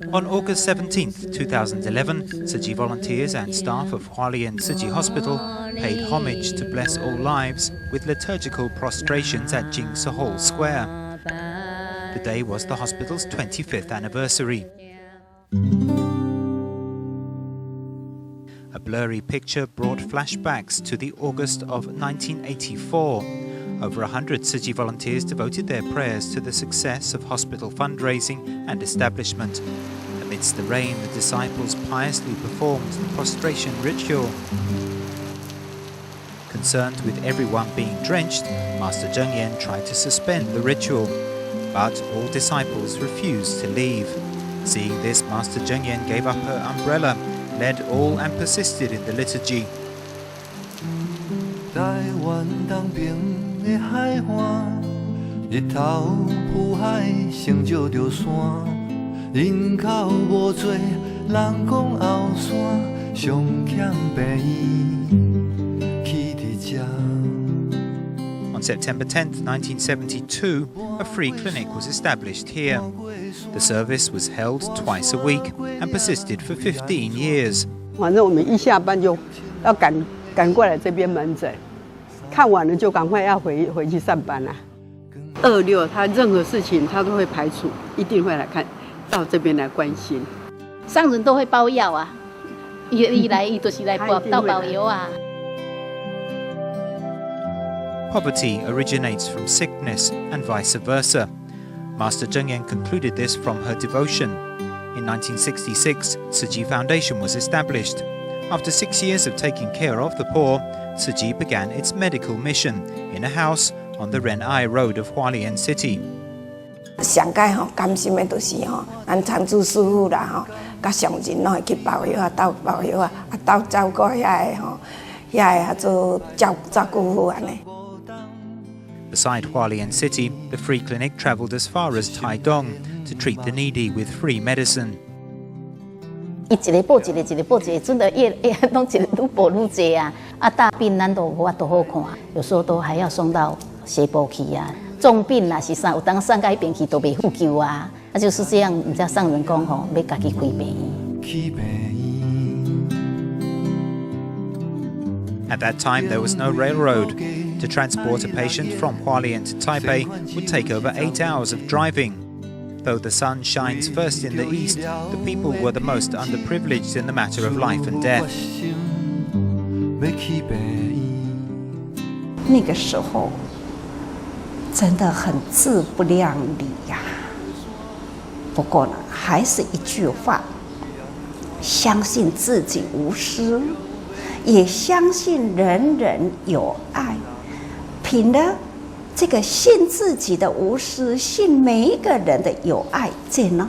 On August 17, 2011, Tzu Chi volunteers and staff of Hualien Tzu Chi Hospital paid homage to bless all lives with liturgical prostrations at Jingse Hall Square. The day was the hospital's 25th anniversary. A blurry picture brought flashbacks to the August of 1984. Over 100 Tzu Chi volunteers devoted their prayers to the success of hospital fundraising and establishment. Amidst the rain, the disciples piously performed the prostration ritual. Concerned with everyone being drenched, Master Zheng Yan tried to suspend the ritual, but all disciples refused to leave. Seeing this, Master Zheng Yan gave up her umbrella, led all and persisted in the liturgy. On September 10, 1972, a free clinic was established here. The service was held twice a week and persisted for 15 years. 反正我们一下班就要赶过来这边门诊，看完了就赶快要回去上班啦。26他任何事情他都会排除，一定会来看到这边来关心。上人都会包药啊，一来一就是来包药啊。Poverty originates from sickness and vice versa. Master Zheng Yan concluded this from her devotion. In 1966, Tzu Chi Foundation was established. After 6 years of taking care of the poor, Tzu Chi began its medical mission in a house on the Ren'ai Road of Hualien City. 上界甘心的就是咱常驻师傅啦甲上人拢会去包药斗包药斗照顾遐做照顾好安尼。Beside Hualien City, the free clinic travelled as far as Taidong to treat the needy with free medicine. 一个报一个，一个报一个，真的拢一个愈报愈多啊！大病咱都无法度好看，有时候都还要送到西部去啊。重病啦是啥，有当送到迄边去都袂复救啊。就是这样，人家上人讲要家己开病院。At that time, there was no railroad. To transport a patient from Hualien to Taipei would take over 8 hours of driving. Though the sun shines first in the east, the people were the most underprivileged in the matter of life and death. 那个时候真的很自不量力呀。不过呢，还是一句话，相信自己无私，也相信人人有爱。凭了这个信自己的无私，信每一个人的有爱，这呢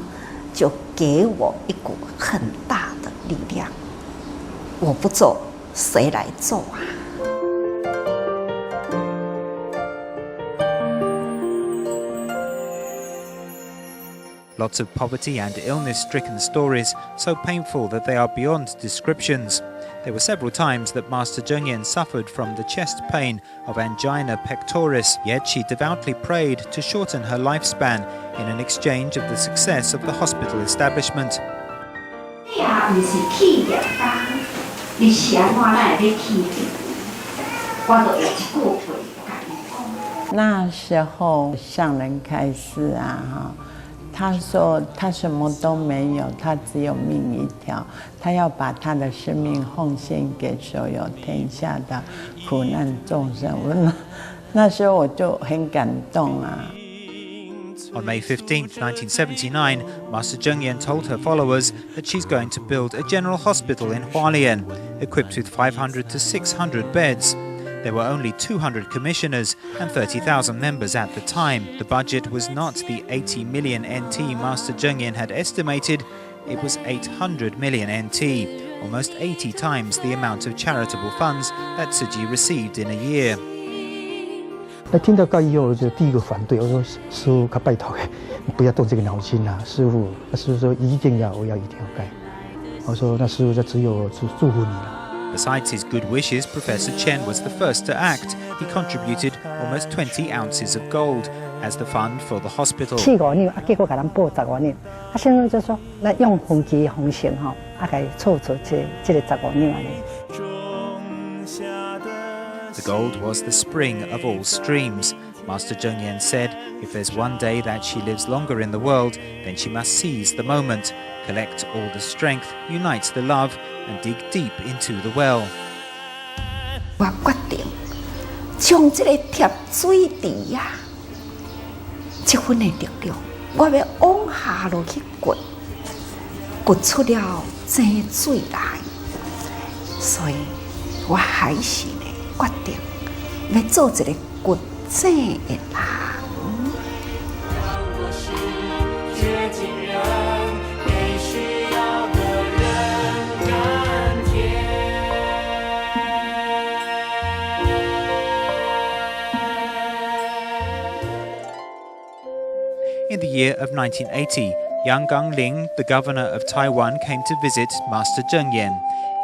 就给我一股很大的力量。我不做，谁来做啊？ Lots of poverty and illness-stricken stories, so painful that they are beyond descriptions. There were several times that Master Zheng Yan suffered from the chest pain of angina pectoris, yet she devoutly prayed to shorten her lifespan in an exchange of the success of the hospital establishment. 那时候上人开示啊，他说他什么都没有，他只有命一条，他要把他的生命奉献给所有天下的苦难众生。那时候我就很感动啊。 On May 15, 1979, Master Zheng Yan told her followers that she's going to build a general hospital in Hualien, equipped with 500 to 600 beds. There were only 200 commissioners and 30,000 members at the time. The budget was not the 80 million NT Master Zheng Yan had estimated, it was 800 million NT, almost 80 times the amount of charitable funds that Tzu Chi received in a year. 听到盖以后，就第一个反对，我说师父，可拜托你不要动这个脑筋啊！师父说一定要盖。我说那师父就只有祝福你了。 Besides his good wishes, Professor Chen was the first to act. he contributed almost 20 ounces of gold as the fund for the hospital. 4-5年，结果给咱报15年，现在就说来用分期的方式给凑出这个15年安尼。The gold was the spring of all streams. Master Zheng Yan said, if there's one day that she lives longer in the world, then she must seize the moment, collect all the strength, unite the love, and dig deep into the well. 我决定将这个贴水池这份的力量，我要往下落去掘出了井水来。所以我还是决定要做一个掘井的人。In the year of 1980, Yang Gangling, the governor of Taiwan, came to visit Master Zheng Yan.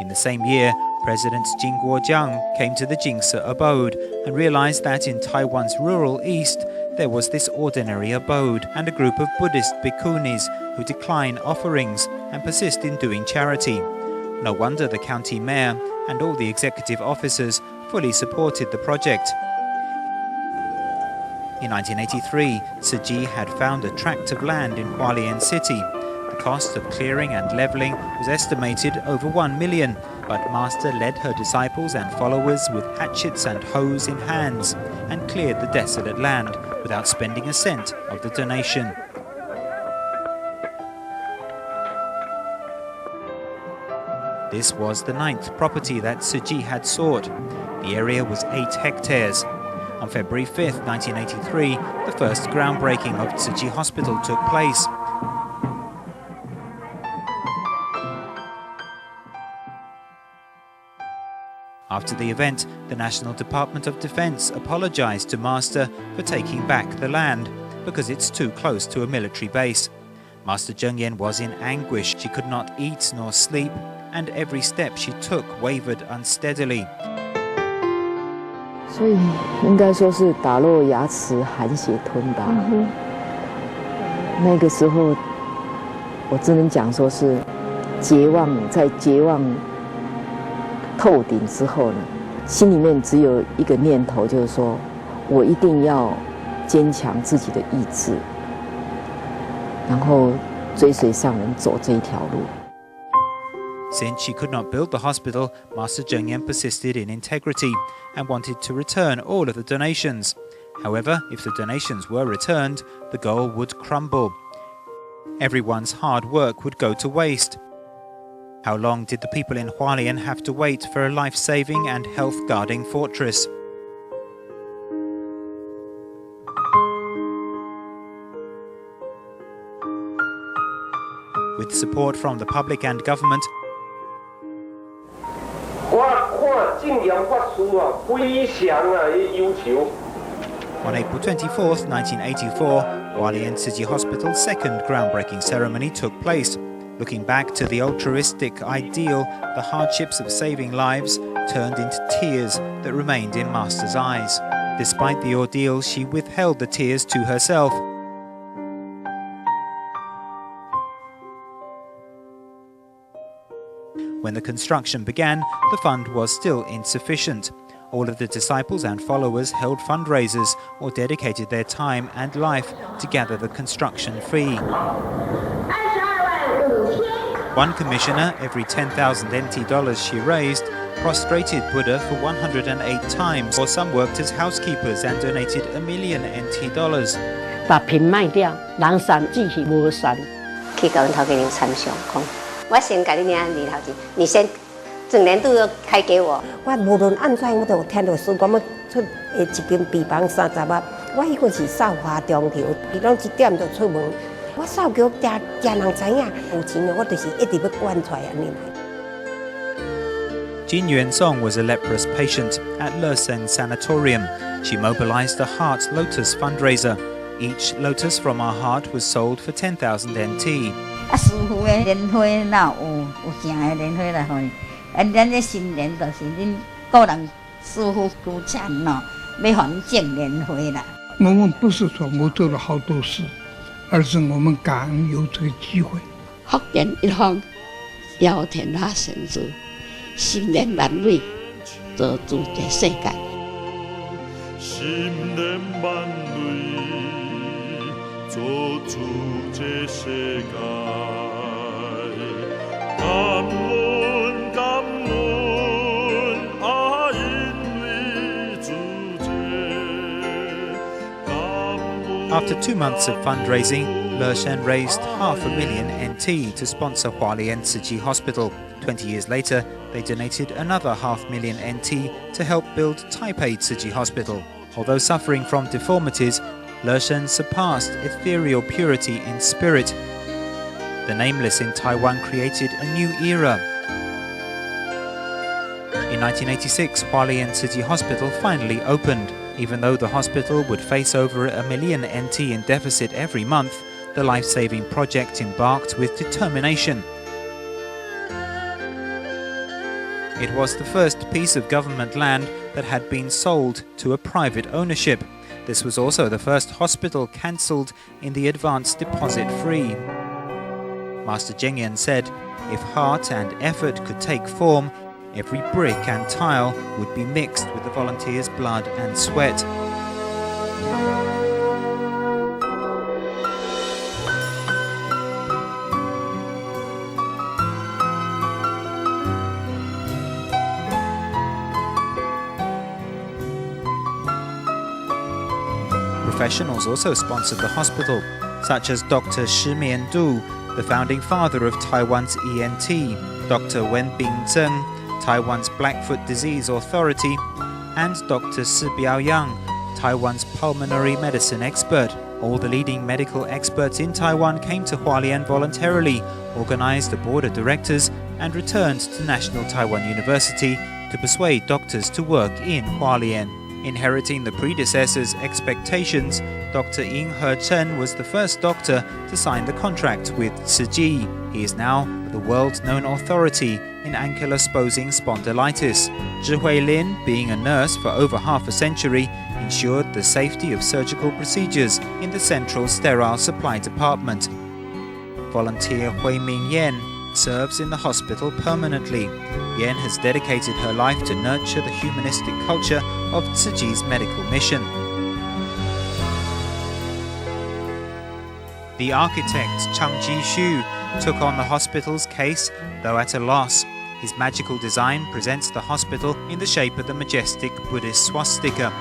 In the same year, President Jin Guojiang came to the Jingse abode and realized that in Taiwan's rural east there was this ordinary abode and a group of Buddhist bhikkhunis who decline offerings and persist in doing charity. No wonder the county mayor and all the executive officers fully supported the project. In 1983, Tzu Chi had found a tract of land in Hualien City. The cost of clearing and levelling was estimated over 1 million, but Master led her disciples and followers with hatchets and hoes in hands and cleared the desolate land without spending a cent of the donation. This was the 9th property that Tzu Chi had sought. The area was 8 hectares. On February 5th, 1983, the first groundbreaking of Tzu Chi Hospital took place. After the event, the National Department of Defense apologized to Master for taking back the land because it's too close to a military base. Master Zheng Yan was in anguish. She could not eat nor sleep, and every step she took wavered unsteadily. 所以应该说是打落牙齿，含血吞吧。那个时候，我只能讲说是绝望，在绝望透顶之后呢，心里面只有一个念头，就是说我一定要坚强自己的意志，然后追随上人走这一条路。 Since she could not build the hospital, Master Zheng Yan persisted in integrity and wanted to return all of the donations. However, if the donations were returned, the goal would crumble. Everyone's hard work would go to waste. How long did the people in Hualien have to wait for a life-saving and health-guarding fortress? With support from the public and government, on April 24th, 1984, Hualien City Hospital's second groundbreaking ceremony took place. Looking back to the altruistic ideal, the hardships of saving lives turned into tears that remained in Master's eyes. Despite the ordeal, she withheld the tears to herself. When the construction began, the fund was still insufficient. All of the disciples and followers held fundraisers or dedicated their time and life to gather the construction fee. One commissioner, every 10,000 NT dollars she raised, prostrated Buddha for 108 times, or some worked as housekeepers and donated $1 million NT dollars. 把瓶卖掉，人善志气无善。去跟头给你参详讲，我先给你领2头钱，你先整年度都开给我。我无论安怎，我都有听到说，我要出一间病房30万。我迄个是扫花中桥，伊拢1点就出门。我扫桥家人知影有钱的，我就是一直要管出来安尼。 Jin Yuan-song was a leprous patient at Lerseng Sanatorium. She mobilized the Heart Lotus fundraiser. Each lotus from our heart was sold for 10,000 NT. 师傅的莲花哪有正的莲花来互伊？咱这新年就是恁个人师傅出钱咯，要还正年回啦。我们不是说我做了好多事，而是我们感恩有这个机会。福建一方邀天下神主，心连万类，做主这世界。心连万类，做主这世界。感恩感恩啊，因为主这。After 2 months of fundraising, Le Shen raised $500,000 NT to sponsor Hualien Tzu Hospital. 20 years later, they donated another $500,000 NT to help build Taipei Tzu Hospital. Although suffering from deformities, Le Shen surpassed ethereal purity in spirit. The Nameless in Taiwan created a new era. In 1986, Hualien Tzu Hospital finally opened. Even though the hospital would face over $1 million NT in deficit every month, the life-saving project embarked with determination. It was the first piece of government land that had been sold to a private ownership. This was also the first hospital cancelled in the advance deposit-free. Master Zhengyan said, if heart and effort could take form, every brick and tile would be mixed with the volunteers' blood and sweat. Professionals also sponsored the hospital, such as Dr. Shi Miandu, the founding father of Taiwan's ENT, Dr. Wenbing Zheng, Taiwan's Blackfoot Disease Authority, and Dr. Si Biaoyang, Taiwan's pulmonary medicine expert. All the leading medical experts in Taiwan came to Hualien voluntarily, organized a board of directors, and returned to National Taiwan University to persuade doctors to work in Hualien. Inheriting the predecessor's expectations, Dr. Ying He Chen was the first doctor to sign the contract with Tzu Chi. He is now the world-known authority in ankylosing spondylitis. Zhi Huilin, being a nurse for over half a century, ensured the safety of surgical procedures in the Central Sterile Supply Department. Volunteer Hui Ming Yen serves in the hospital permanently. Yen has dedicated her life to nurture the humanistic culture of Tzu Chi's medical mission. The architect Chang Ji-Shu took on the hospital's case, though at a loss. His magical design presents the hospital in the shape of the majestic Buddhist swastika.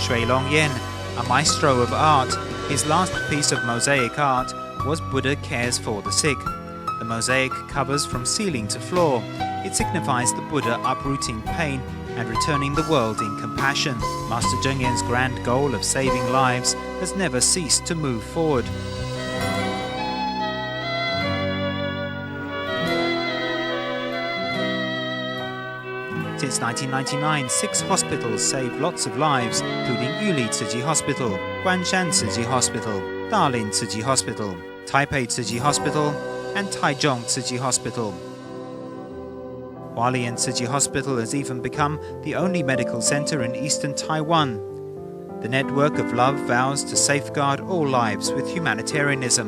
Shui Long Yen, a maestro of art, his last piece of mosaic art was Buddha Cares for the Sick. The mosaic covers from ceiling to floor. It signifies the Buddha uprooting pain and returning the world in compassion. Master Zhengyan's grand goal of saving lives has never ceased to move forward. Since 1999, 6 hospitals saved lots of lives, including Yuli Tzu Chi Hospital, Guanshan Tzu Chi Hospital, Dalian Tzu Chi Hospital, Taipei Tzu Chi Hospital, and Taichung Tzu Chi Hospital. Hualien Tzu Chi Hospital has even become the only medical center in eastern Taiwan. The network of love vows to safeguard all lives with humanitarianism.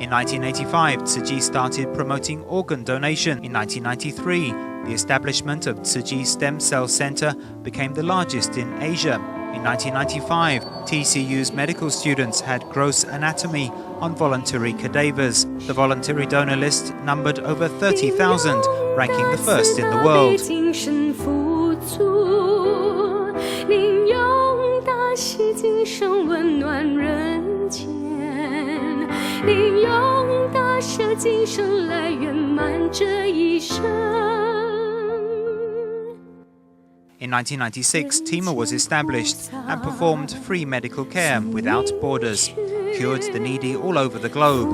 In 1985, Tzu Chi started promoting organ donation. In 1993, the establishment of Tzu Chi Stem Cell Center became the largest in Asia. In 1995, TCU's medical students had gross anatomy on voluntary cadavers. The voluntary donor list numbered over 30,000, ranking the first in the world. In 1996, Tima was established and performed free medical care without borders, cured the needy all over the globe.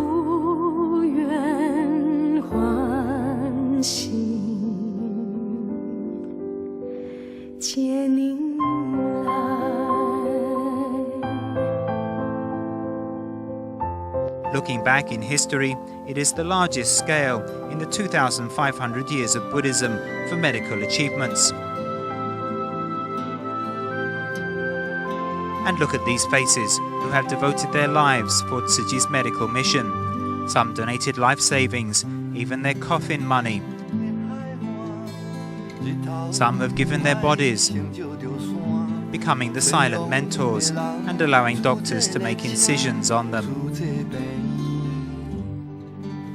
Looking back in history, it is the largest scale in the 2,500 years of Buddhism for medical achievements. And look at these faces who have devoted their lives for Tsuji's medical mission. Some donated life savings, even their coffin money. Some have given their bodies, becoming the silent mentors and allowing doctors to make incisions on them.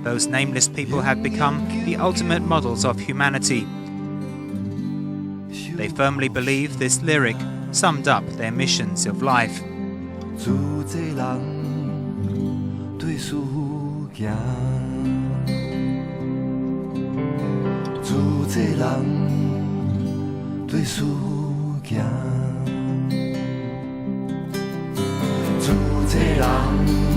Those nameless people have become the ultimate models of humanity. They firmly believe this lyric summed up their missions of life.人